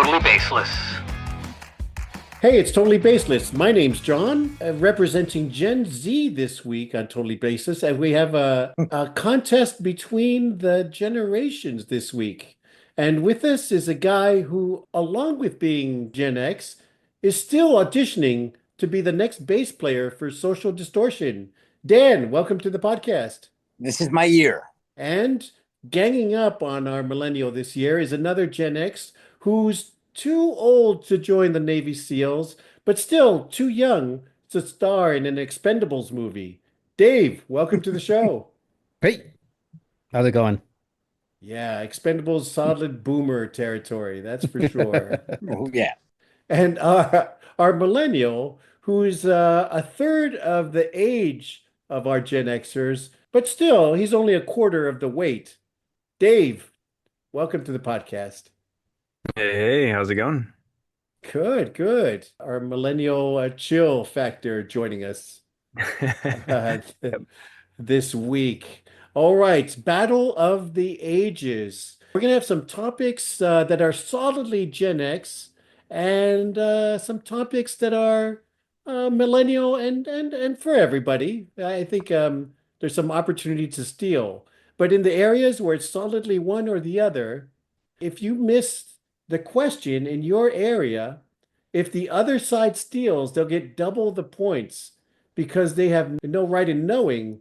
Totally Baseless. Hey, it's Totally Baseless. My name's John, representing Gen Z this week on Totally Baseless, and we have a contest between the generations this week. And with us is a guy who, along with being Gen X, is still auditioning to be the next bass player for Social Distortion. Dan, welcome to the podcast. This is my year. And ganging up on our millennial this year is another Gen X who's too old to join the Navy SEALs, but still too young to star in an Expendables movie. Dave, welcome to the show. Hey, how's it going? Yeah, Expendables solid boomer territory, that's for sure. Oh, yeah. And our millennial, who's a third of the age of our Gen Xers, but still, he's only a quarter of the weight. Dave, welcome to the podcast. Hey, how's it going? Good, good. Our millennial chill factor joining us uh, Yep. this week. All right, Battle of the Ages. We're going to have some topics that are solidly Gen X and some topics that are millennial and for everybody. I think there's some opportunity to steal. But in the areas where it's solidly one or the other, if you miss the question in your area, if the other side steals, they'll get double the points because they have no right in knowing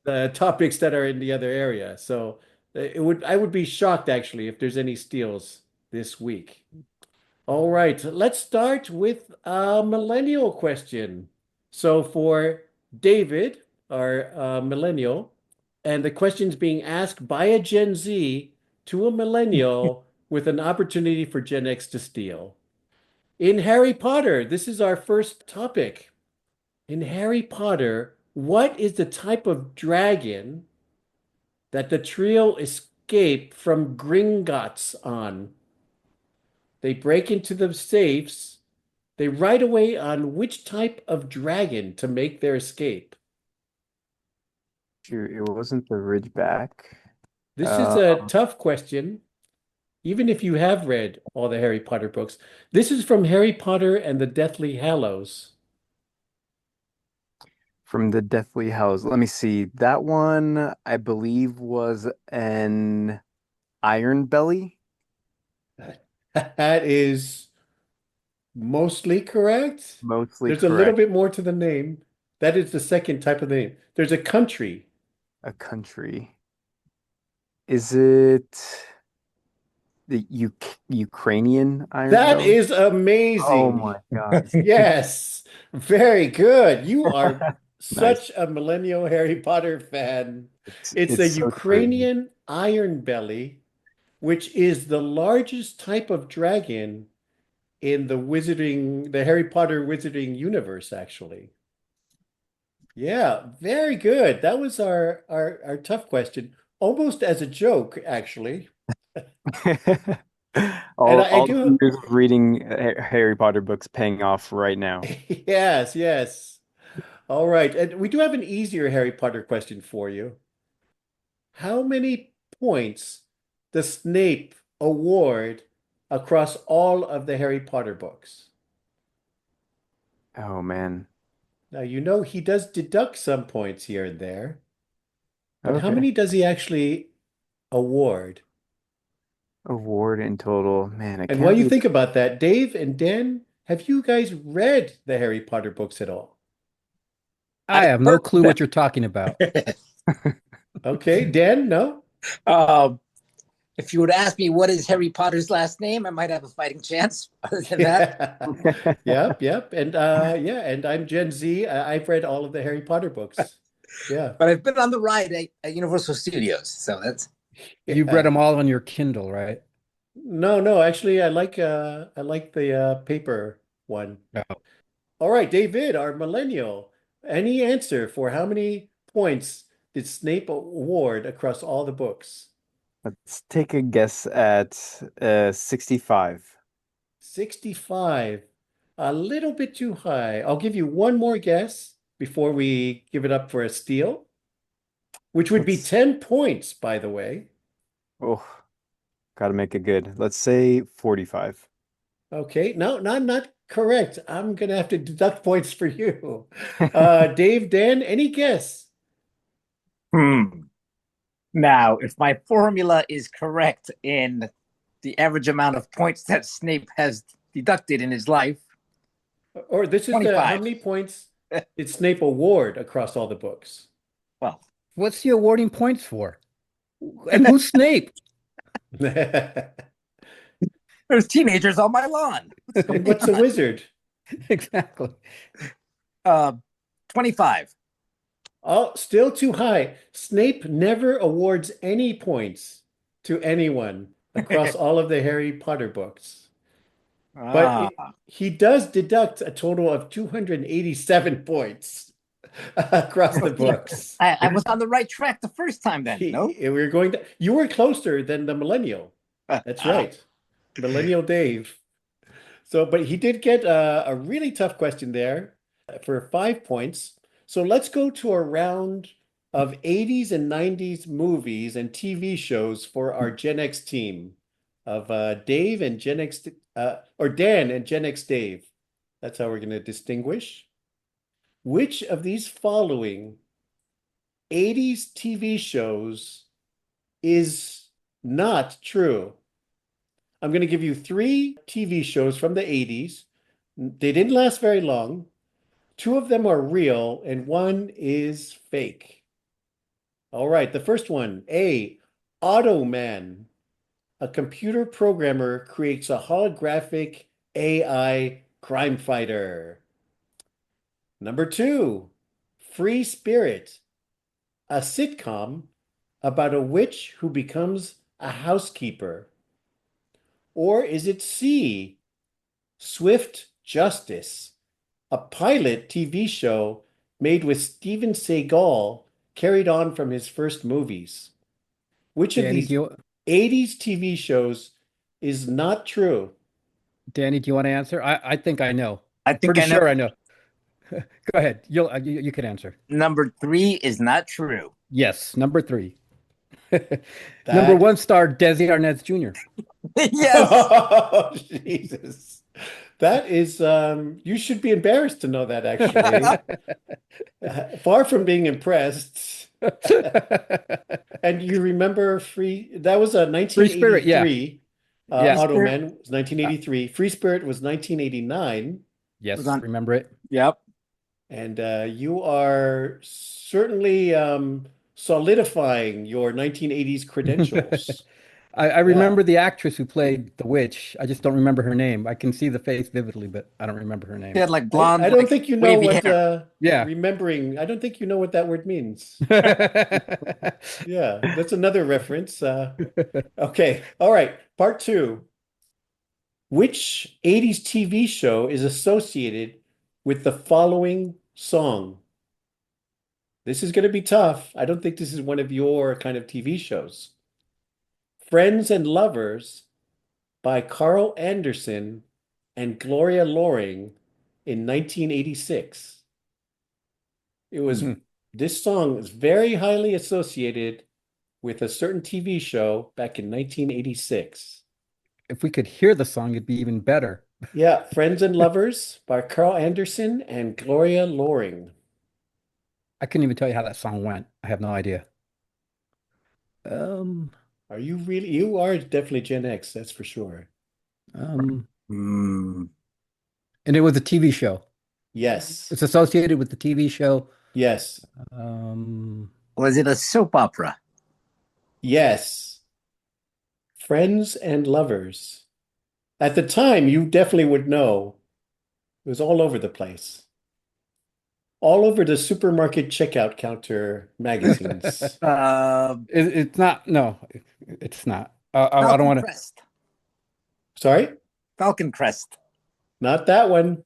the topics that are in the other area. So I would be shocked actually if there's any steals this week. All right, let's start with a millennial question. So for David, our millennial, and the question's being asked by a Gen Z to a millennial with an opportunity for Gen X to steal. In Harry Potter, this is our first topic. In Harry Potter, what is the type of dragon that the trio escape from Gringotts on? They break into the safes. They ride away on which type of dragon to make their escape? Sure, it wasn't the Ridgeback. This is Uh, a tough question, even if you have read all the Harry Potter books. This is from Harry Potter and the Deathly Hallows. from the Deathly Hallows. Let me see. That one, I believe, was an Iron Belly. That is mostly correct. Mostly There's a little correct. bit more to the name. That is the second type of name. There's a country. A country. Is it the U Ukrainian Iron That Belly? is Oh amazing. my God. Yes, very good. You are Nice. such a millennial Harry Potter fan. It's It's a so crazy. Ukrainian iron belly, which is the largest type of dragon in the Harry Potter wizarding universe, actually. Yeah, very good. That was our tough question, almost as a joke, actually. And I All the do, years of reading Harry Potter books paying off right now. yes, yes. All right. And we do have an easier Harry Potter question for you. How many points does Snape award across all of the Harry Potter books? Oh man. Now, you know he does deduct some points here and there, but how Okay. many does he actually award? Award in total. Man, I And while can't you really. think about that, Dave and Dan, have you guys read the Harry Potter books at all? I I have no heard clue what you're talking about. that. Okay, Dan, no? Um, if you would ask me what is Harry Potter's last name, I might have a fighting chance. Other than that, Yeah. Yep, yep. And yeah, and I'm Gen Z. I've read all of the Harry Potter books. Yeah. but I've been on the ride at Universal Studios, so that's You've read Yeah. them all on your Kindle, right? No, no, actually I like the paper one. No. All right, David, our millennial. Any answer for how many points did Snape award across all the books? Let's take a guess at 65. 65. A little bit too high. I'll give you one more guess before we give it up for a steal, which would be Let's 10 points, by the way. oh, gotta make it good. Let's say 45. Okay, no, not correct. I'm gonna have to deduct points for you. Dave, Dan, any guess? Hmm. Now, if my formula is correct in the average amount of points that Snape has deducted in his life, Or this is the how 25. many points did Snape award across all the books? Well, What's he awarding points for? And who's Snape? there's teenagers on my lawn. What's And going what's a on? wizard? Exactly. Uh, 25. Oh, still too high. Snape never awards any points to anyone across all of the Harry Potter books. But Ah, he does deduct a total of 287 points across the yeah. books. I was on the right track the first time then. No? We're going to, you were closer than the millennial. That's right. Millennial Dave. So, but he did get a really tough question there for 5 points. So let's go to a round of 80s and 90s movies and TV shows for our Gen X team of Dave and Gen X, or Dan and Gen X Dave. That's how we're going to distinguish. Which of these following 80s TV shows is not true? I'm going to give you 3 TV shows from the 80s. They didn't last very long. 2 of them are real, and 1 is fake. All right, the first one, A, Automan. A computer programmer creates a holographic AI crime fighter. Number 2, Free Spirit, a sitcom about a witch who becomes a housekeeper. Or is it C, Swift Justice, a pilot TV show made with Steven Seagal carried on from his first movies? Which of Danny, these 80s TV shows is not true? Do you want to answer? I think I know. I I'm think pretty I know. sure I know. Go ahead. You can answer. Number 3 is not true. Yes, number 3. Number That 1 star Desi Arnaz Jr. Yes. Oh, Jesus. That is you should be embarrassed to know that actually. Far from being impressed. And you remember that was a Free Spirit, yeah. 1983. Yeah. Automan was 1983. Free Spirit was 1989. Was Yes, on. remember it. Yep. And you are certainly solidifying your 1980s credentials. I Yeah. remember the actress who played the witch. I just don't remember her name. I can see the face vividly, but I don't remember her He name. had like I, blonde, I don't like think you know wavy what hair. Yeah. remembering. I don't think you know what that word means. Yeah, that's another reference. Okay. All right. Part 2. Which 80s TV show is associated with the following song? This is going to be tough. I don't think this is one of your kind of TV shows. Friends and Lovers by Carl Anderson and Gloria Loring in 1986. It was Mhm. This song is very highly associated with a certain TV show back in 1986. If we could hear the song, it'd be even better. Yeah, Friends and Lovers by Carl Anderson and Gloria Loring. I couldn't even tell you how that song went. I have no idea. Um, Are you really? You are definitely Gen X, that's for sure. um, Hmm. and it was a TV show. Yes. It's associated with the TV show. Yes. Um, Was it a soap opera? Yes. Friends and Lovers. At the time, you definitely would know. It was all over the place. All over the supermarket checkout counter magazines. it's not. No, it's not. I don't Falcon want to. Crest. Sorry? Falcon Crest. Not that one.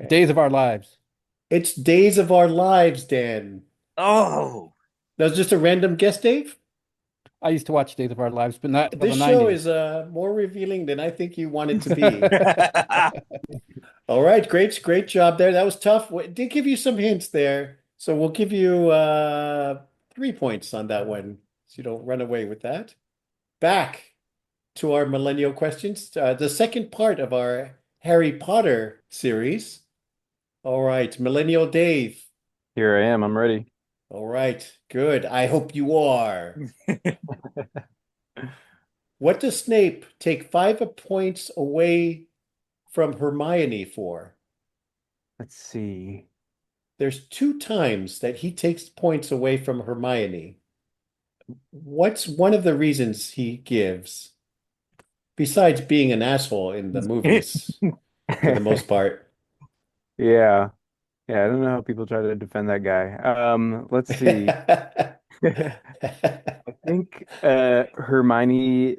Days of Our Lives. It's Days of Our Lives, Dan. Oh. That was just a random guess, Dave? I used to watch Days of Our Lives, but not for the This show 90s. is more revealing than I think you want it to be. All right, great job there. That was tough. It did give you some hints there. So we'll give you 3 points on that one, so you don't run away with that. Back to our millennial questions, the second part of our Harry Potter series. All right, Millennial Dave. Here I am. I'm ready. All right, good. I hope you are. What does Snape take 5 points away from Hermione for? Let's see. There's 2 times that he takes points away from Hermione. What's one of the reasons he gives, besides being an asshole in the movies for the most part? Yeah. Yeah, I don't know how people try to defend that guy. Let's see. I think Hermione,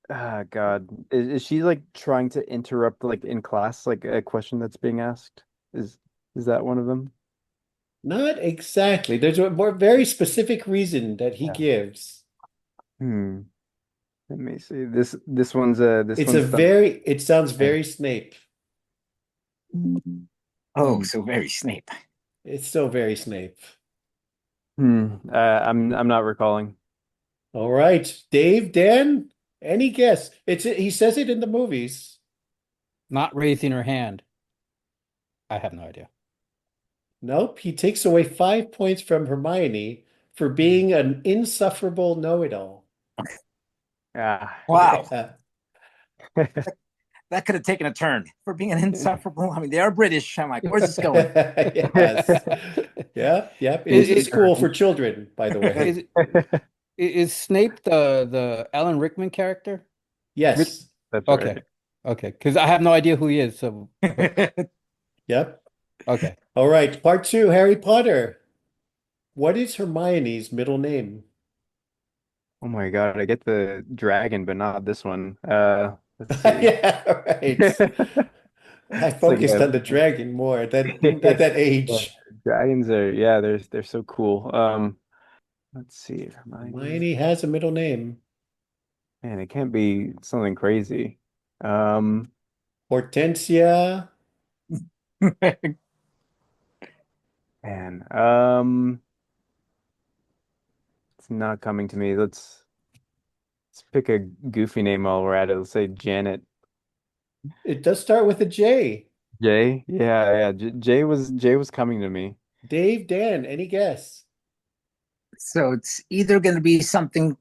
God, is she like trying to interrupt like in class, like a question that's being asked? Is is that one of them? Not exactly. There's a more very specific reason that he Yeah. gives. Hmm. Let me see. This It's a one's done. very, it sounds very Snape. Oh, so very Snape. It's still very Snape. I'm not recalling. All right, Dave, Dan, any guess? He says it in the movies. Not raising her hand. I have no idea. Nope, he takes away 5 points from Hermione for being an insufferable know-it-all. Ah. Wow. Yeah. That could have taken a turn for being an insufferable. I mean, they are British. I'm like, where's this going? Yes. Yep, yep. It's a Is, school for children, by the way. is, is Snape the Alan Rickman character? Yes. That's Okay. right. Okay. Because I have no idea who he is. So, Yep. okay. All right, part 2, Harry Potter. What is Hermione's middle name? Oh my God, I get the dragon, but not this one. Let's see. Yeah, right. I It's like focused a on the dragon more at that yeah, age. dragons are yeah, they're so cool. Let's see, Hermione's Hermione has a middle name. man, it can't be something crazy. Um, Hortensia. man, it's not coming to me. Let's pick a goofy name while we're at it. Let's say Janet. It does start with a J. Jay? Yeah, yeah. Jay was coming to me. Dave, Dan, any guess? So it's either going to be something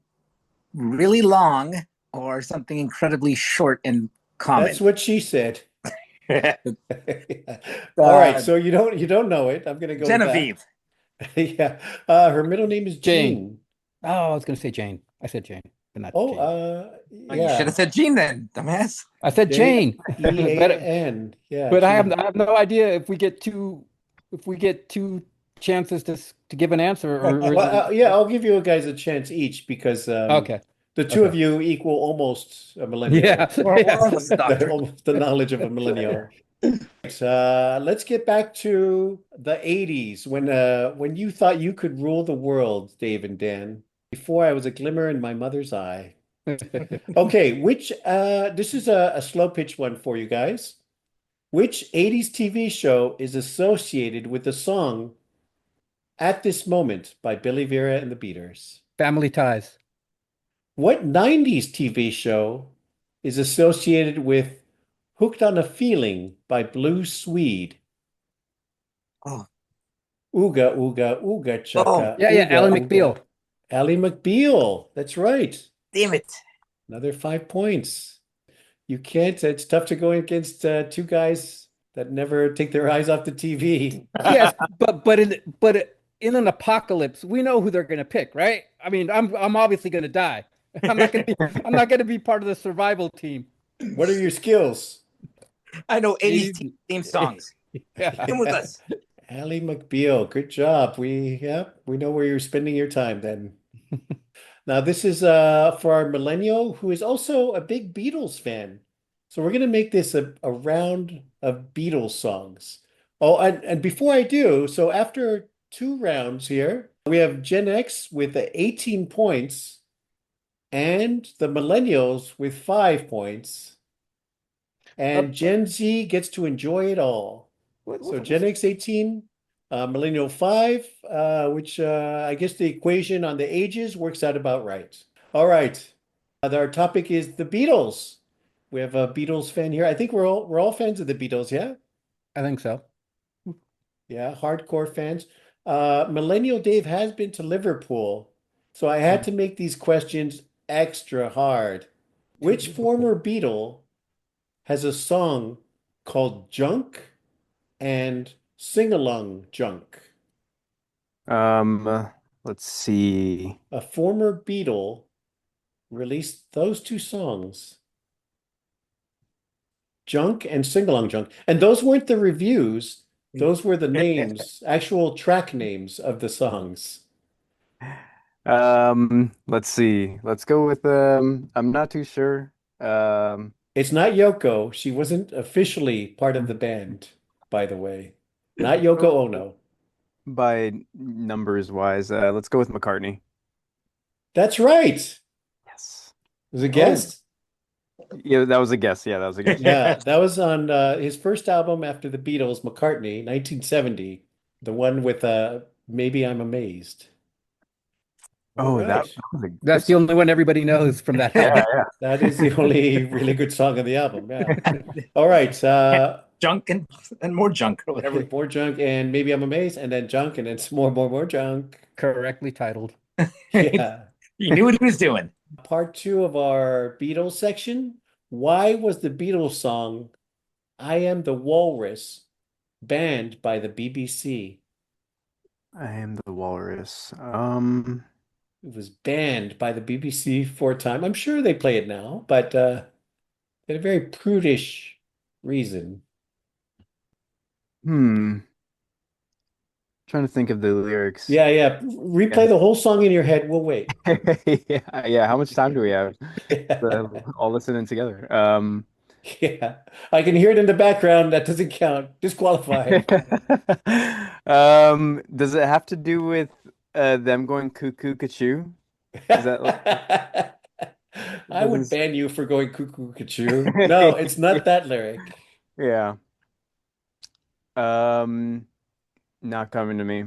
really long or something incredibly short and That's common. what she said. uh, All right, so you don't know it. I'm gonna go with that. Genevieve. Yeah. Her middle name is Jane. Jean. Oh, I was going to say Jane. I said Jane, but not Oh, Jane. Oh, you should yeah. have said Jean then, dumbass. I said Jane. But Jean. Yeah, but Jean. I have no idea if we get two chances to give an answer or is Well, it yeah, I'll give you guys a chance each because okay. the two of Okay. you equal almost a Yeah. millennial, We're Yeah. almost a doctor. almost the knowledge of a millennial. Let's get back to the 80s when you thought you could rule the world, Dave and Dan. Before I was a glimmer in my mother's eye. Okay, which this is a slow pitch one for you guys. Which 80s TV show is associated with the song At This Moment by Billy Vera and the Beaters? Family ties. What 90s TV show is associated with Hooked on a Feeling by Blue Swede? Oh, Ooga, ooga, ooga, oh, chaka, Yeah, ooga, Alan ooga. McBeal. Ally McBeal. That's right. damn it. Another 5 points. You can't, it's tough to go against two guys that never take their eyes off the TV. Yes, but in an apocalypse, we know who they're going to pick, right? I mean, I'm obviously going to die. I'm not going to be part of the survival team. What are your skills? I know 80s Easy. theme songs. Yeah. Come with us. Ally McBeal, good job. We know where you're spending your time then. Now this is for our millennial who is also a big Beatles fan. So we're gonna make this a round of Beatles songs. Oh, and before I do, so after 2 rounds here, we have Gen X with the 18 points and the millennials with 5 points, Uh, and Gen Z gets to enjoy it all. So Gen X 18, Millennial 5, which I guess the equation on the ages works out about right. All right. Our topic is the Beatles. We have a Beatles fan here. I think we're all fans of the Beatles, yeah? I think so. Yeah, hardcore fans. Millennial Dave has been to Liverpool, so I had to make these questions extra hard. Which former Beatle has a song called Junk and Sing Along Junk? Let's see. A former Beatle released those two songs, Junk and Sing Along Junk. And those weren't the reviews, those were the names, actual track names of the songs. Let's see. Let's go with I'm not too sure. It's not Yoko. She wasn't officially part of the band, by the way. Not Yoko Ono. By numbers wise, let's go with McCartney. That's right. Yes. Was a Oh. guess? Yeah, that was a guess. Yeah, that was a guess. Yeah, that was on his first album after the Beatles, McCartney, 1970. The one with Maybe I'm Amazed. All Oh, right. that was a That's good the song. only one everybody knows from that Yeah, album. yeah. That is the only really good song on the album. Yeah. All right. Junk and more junk or whatever. More junk and Maybe I'm Amazed, and then junk, and then some more junk. Correctly titled. Yeah. He knew what he was doing. Part two of our Beatles section. Why was the Beatles song I Am the Walrus banned by the BBC? I am the walrus. It was banned by the BBC for a time. I'm sure they play it now, but they had a very prudish reason. Hmm. Trying to think of the lyrics. Yeah. Replay the whole song in your head. We'll wait. Yeah, yeah. How much time do we have? Yeah. All listening together. Yeah. I can hear it in the background. That doesn't count. Disqualified. Does it have to do with them going cuckoo cuckoo? Is that I does would this... ban you for going cuckoo cuckoo. No, it's not that lyric. Yeah. Um, Not coming to me.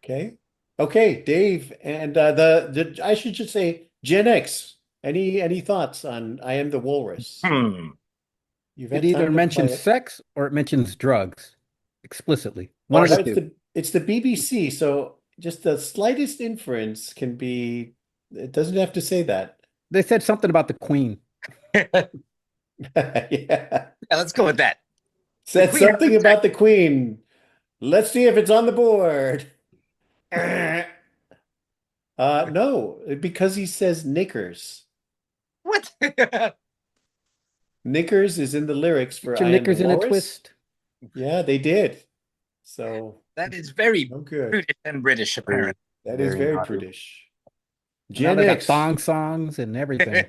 Okay. Okay, Dave, and the I should just say Gen X. Any thoughts on I Am the Walrus? You've It had either time to play mentions it. sex or it mentions drugs explicitly. One Or of the Well, two. it's the BBC, so just the slightest inference can be. It doesn't have to say that. They said something about the Queen. Yeah. Yeah, let's go with that. Said Queen has something to about the Queen. Let's see if it's on the board. No, because he says knickers. What? Knickers is in the lyrics for Get your I Am the knickers in a Walrus. twist. Yeah, they did. So, That is very no good. British and British, Very, apparently. That is very very naughty. prudish. Now Gen they got X. thong songs and everything.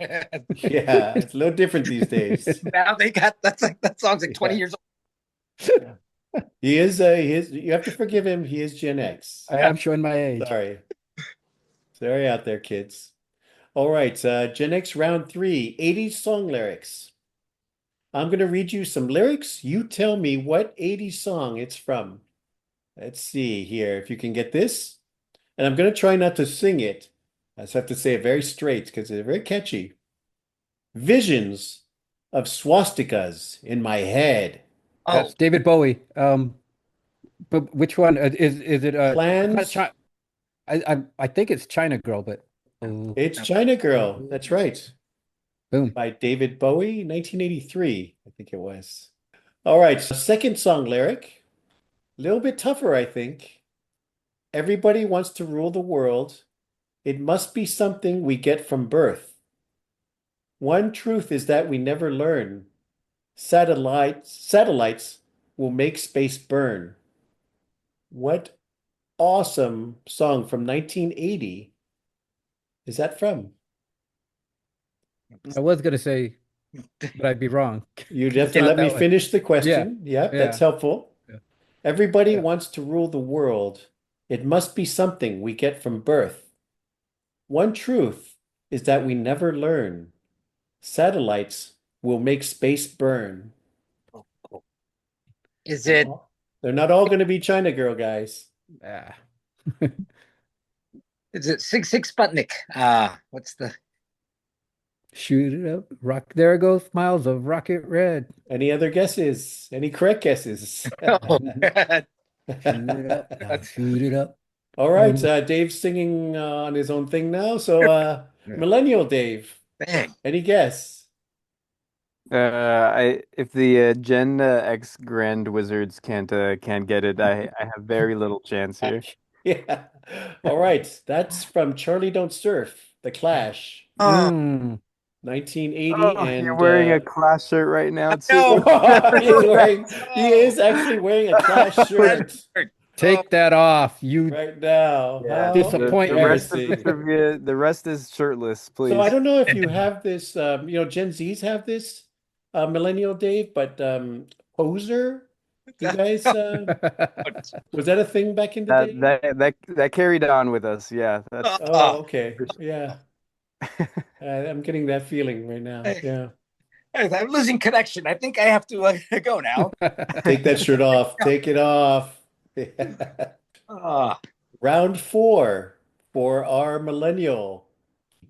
Yeah, it's a little different these days. Now they got that song's like 20 Yeah. years He is, you have to forgive him. He is Gen X. I am showing my age. Sorry. Sorry out there, kids. All right, Gen X round 3, 80s song lyrics. I'm going to read you some lyrics. You tell me what 80s song it's from. Let's see here if you can get this. And I'm going to try not to sing it. I just have to say it very straight because it's very catchy. Visions of swastikas in my head. old. That's David Bowie. But which one is it? Plans. I think it's China Girl, but It's China Girl. That's right. boom. By David Bowie, 1983, I think it was. All right, so second song lyric. A little bit tougher, I think. Everybody wants to rule the world. It must be something we get from birth. One truth is that we never learn. Satellites will make space burn. What awesome song from 1980 is that from? I was gonna say, but I'd be wrong. You'd have It's to not let me that one. finish the question. Yep, Yeah. that's helpful. Yeah. Everybody Yeah. wants to rule the world. It must be something we get from birth. One truth is that we never learn. Satellites will make space burn. Is it They're not all going to be China Girl, guys. Ah. Sig Sputnik? What's the Shoot it up. Rock. There goes miles of rocket red. Any other guesses? Any correct guesses? Oh, God. Shoot it up. Now shoot it up. All right, Um, Dave's singing on his own thing now. So, Yeah. Millennial Dave, Dang. any guess? I if the Gen X Grand Wizards can't get it, I have very little chance here. Yeah. All right, that's from Charlie Don't Surf, The Clash, Oh, mm. 1980, Oh, you're and wearing a Clash shirt right now too. no. he is actually wearing a Clash That shirt hurt. Oh, Take that off. You right now. Yeah, How Disappoint the me. rest of the embarrassing. trivia, the rest is shirtless, So I please. don't know if you have this, Gen Zs have this, Millennial Dave, but Poser, you guys, was that a thing back in the That day? that that that carried on with us. Yeah, that's Oh, oh. okay. for Yeah. sure. I'm getting that feeling right now. Yeah. I'm losing connection. I think I have to go now. Take that shirt off. Take it off. Oh, Round four for our millennial.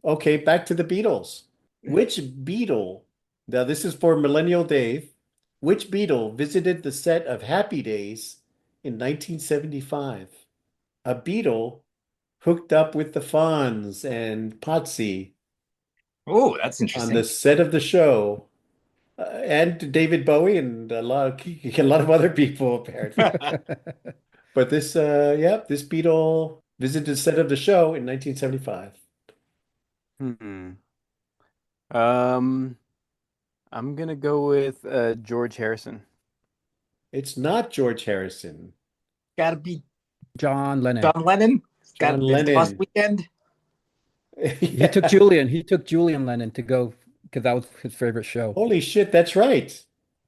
Okay, back to the Beatles. Which Beatle, now this is for Millennial Dave, which Beatle visited the set of Happy Days in 1975? A Beatle hooked up with the Fonz and Potsy oh, that's on the interesting. set of the show, and David Bowie and a lot of other people apparently. But this Beatle visited the set of the show in 1975. Hmm. Um, I'm gonna go with George Harrison. It's not George Harrison. Got to be John Lennon. John Lennon. John It's Lost Lennon. Weekend. He took Yeah. Julian. He took Julian Lennon to go because that was his favorite show. Holy shit, that's right.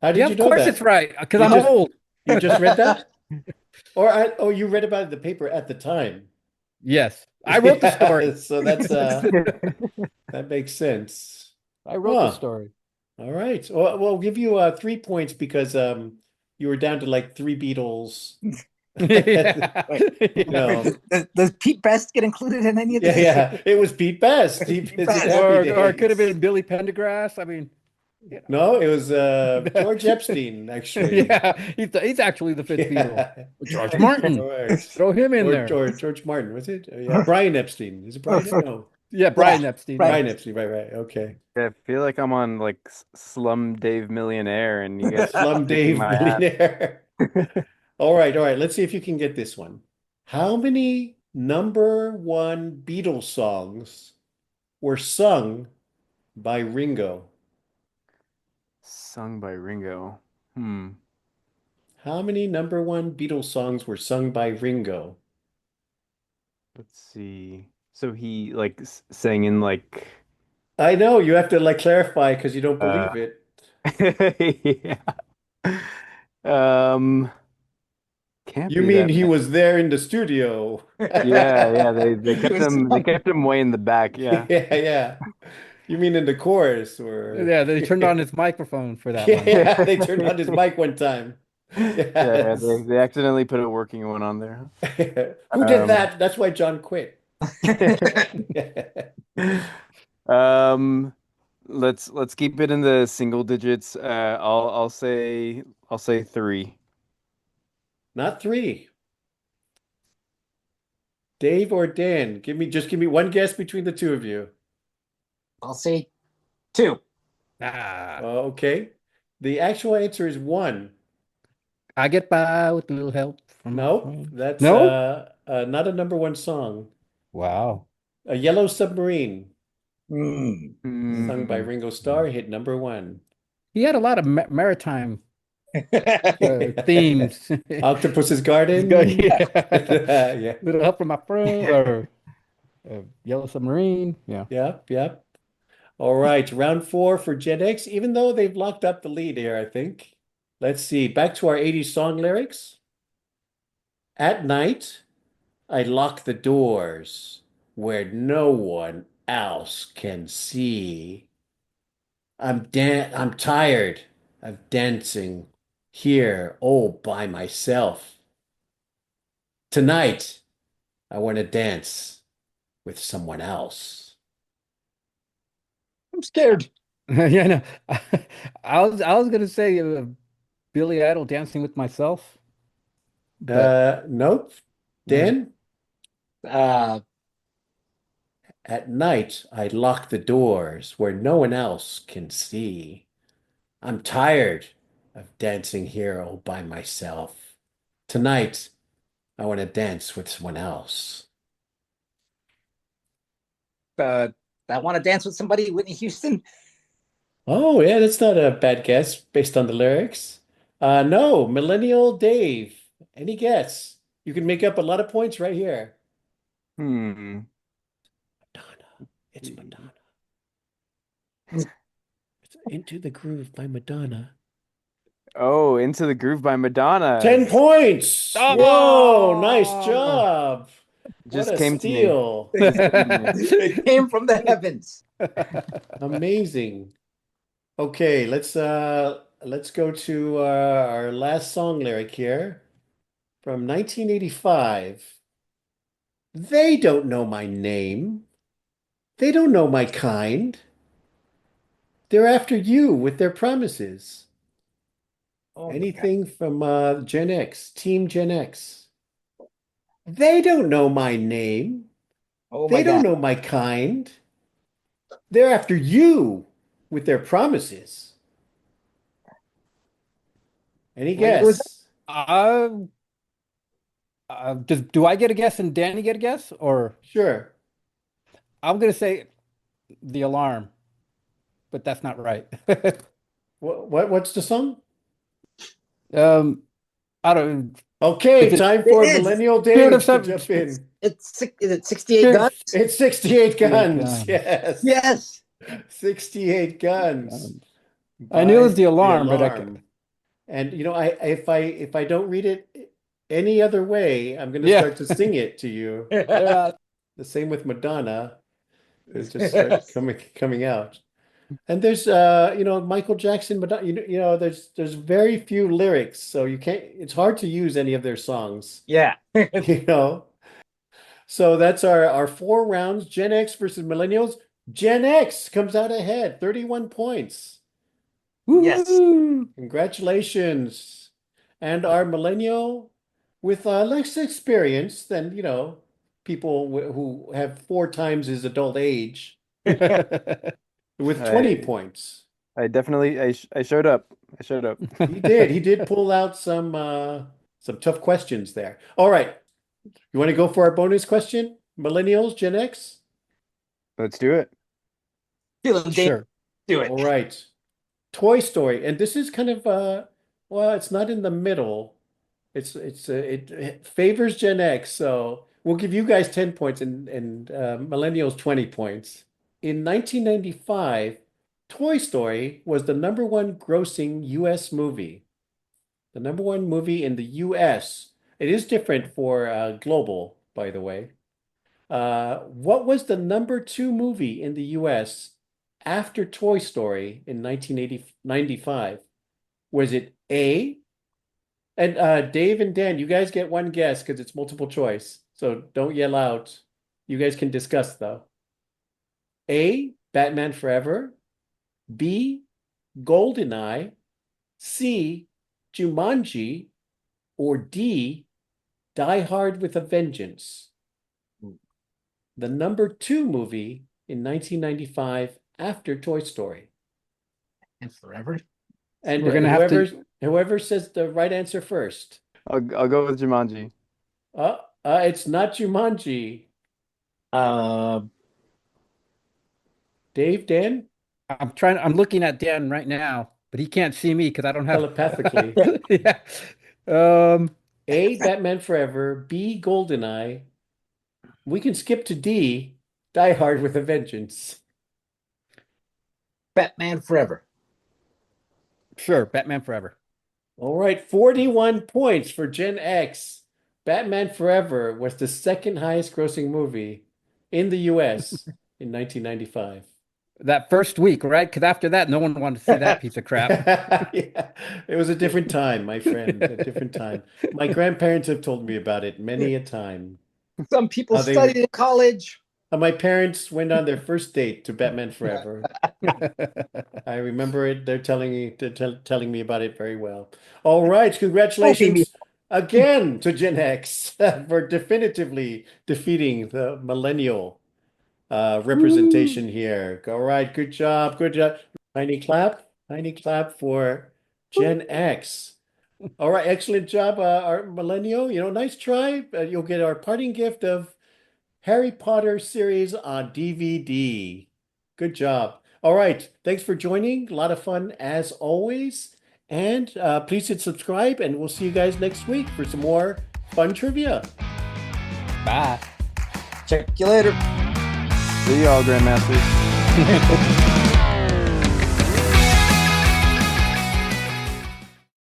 How Yeah, did you of know course it's that? right. Because You I'm just old. you just read that? Oh, you read about it in the paper at the time. Yes, I wrote the Yeah, story. so that makes sense. I wrote the Huh. story. All right. Well, we'll give you 3 points because you were down to like three Beatles. Yeah. Wait, No. does Pete Best get included in any of Yeah, these? yeah. It was Pete Best. He Pete visited Best. Happy Or it could have Days. been Billy Pendergrass. I mean, you No, it was know. George Epstein, actually. Yeah, he's actually the fifth Beatle. Yeah. George All Martin. right. Throw him in Or there. George Martin, was it? Yeah, Brian Epstein. Is it Brian? No, Yeah, Yeah, Brian Epstein. right. Yeah. Brian Epstein. Right. Okay. I feel like I'm on like Slum Dave Millionaire, and you guys are Slum kicking Dave my ass. Millionaire. All right. Let's see if you can get this one. How many number one Beatles songs were sung by Ringo? Sung by Ringo. Hmm. How many number one Beatles songs were sung by Ringo? Let's see. So he like sang in like I know you have to like clarify because you don't uh believe it. yeah. Um, can't You be mean that he many. was there in the studio? Yeah, they It kept was him way in the back. Yeah. Yeah. You mean in the chorus or Yeah, they turned on his microphone for that one. yeah, they turned on his mic one time. Yeah, Yes. they accidentally put a working one on there. Who did Um, that? That's why John quit. um, let's keep it in the single digits. I'll say three. Not three. Dave or Dan? Give me one guess between the two of you. I'll say two. Ah, Okay. The actual answer is one. I get by with a little help from my Nope, friends. that's No? not a number one song. Wow. A Yellow Submarine, Hmm. sung by Hmm. Ringo Starr, hit number one. He had a lot of maritime themes. Octopus's He's got Garden. yeah. Yeah. Little help from my friend or Yellow Submarine. Yeah. Yep. All right, round four for Gen X, even though they've locked up the lead here, I think. Let's see. Back to our 80s song lyrics. At night, I lock the doors where no one else can see. I'm tired of dancing here all by myself. Tonight, I want to dance with someone else. I'm scared. Yeah, no. I was gonna say Billy Idol, Dancing with Myself, but Nope. uh, Dan? Uh, At night, I lock the doors where no one else can see. I'm tired of dancing here all by myself. Tonight, I want to dance with someone else. uh, I want to dance with somebody, Whitney Houston. Oh, yeah, that's not a bad guess based on the lyrics. No, Millennial Dave. Any guess? You can make up a lot of points right here. Hmm. Madonna. It's Madonna. It's Into the Groove by Madonna. Oh, Into the Groove by Madonna. 10 points. Whoa, nice oh. job. What Just a came to me. steal. Just came to me. It came from the heavens. Amazing. Okay, let's go to our last song lyric here from 1985. They don't know my name. They don't know my kind. They're after you with their promises. Oh my God. Anything from Gen X, Team Gen X. They don't know my name. Oh my They don't God. know my kind. They're after you with their promises. Any What year was that? guess? uh, do I get a guess and Danny get a guess? Or Sure. I'm gonna say The Alarm, but that's not right. What's the song? Um, I don't. Okay, Is it time for It is. Millennial Spirit of Dave to Seven? jump in. Is it 68 Spirit, guns? It's 68 Spirit guns. Guns. Yes. Yes. 68 guns Guns. I knew it was by The The Alarm, but Alarm. And if I don't read it any other way, I'm going to yeah. start to sing it to you. Yeah. The same with Madonna. It'll just start coming out. And there's Michael Jackson, but there's very few lyrics, so you can't. It's hard to use any of their songs, Yeah. you know. So that's our four rounds: Gen X versus Millennials. Gen X comes out ahead, 31 points. Yes. Woohoo! Congratulations. And our millennial with less experience than people who have four times his adult age with 20 I points. I definitely I showed up. I showed up. He did. He did pull out some tough questions there. All right. You want to go for our bonus question? Millennials, Gen X? Let's do it. Feeling Dave, Sure. do it. All right. Toy Story. And this is kind of well, it's not in the middle. It favors Gen X, so we'll give you guys 10 points and Millennials 20 points. In 1995, Toy Story was the number one grossing US movie. The number one movie in the US. It is different for global, by the way. What was the number two movie in the US after Toy Story in 1995? Was it A? And Dave and Dan, you guys get one guess because it's multiple choice. So don't yell out. You guys can discuss though. A, Batman Forever. B, GoldenEye. C, Jumanji. Or D, Die Hard with a Vengeance. The number two movie in 1995 after Toy Story. And forever. And We're gonna have whoever says the right answer first. I'll go with Jumanji. It's not Jumanji. Uh, Dave, Dan, I'm looking at Dan right now, but he can't see me because I don't have. telepathically. Yeah. Um, A, Batman Forever. B, GoldenEye. We can skip to D, Die Hard with a Vengeance. Batman Forever. sure, Batman Forever. All right, 41 points for Gen X. Batman Forever was the second highest grossing movie in the US in 1995. That first week, right? Because after that, no one wanted to see that piece of crap. Yeah, it was a different time, my friend, a different time. My grandparents have told me about it many a time. Some people How they studied in college. My parents went on their first date to Batman Forever. I remember it. They're telling me about it very well. All right, Don't beat me. congratulations again to Gen X for definitively defeating the millennial Woo. representation here. All right, good job, good job. Tiny clap for Gen X. All right, excellent job, our millennial. Nice try. You'll get our parting gift of Harry Potter series on DVD. Good job. All right. Thanks for joining. A lot of fun as always. And please hit subscribe, and we'll see you guys next week for some more fun trivia. Bye. Check you later. See y'all, Grandmasters.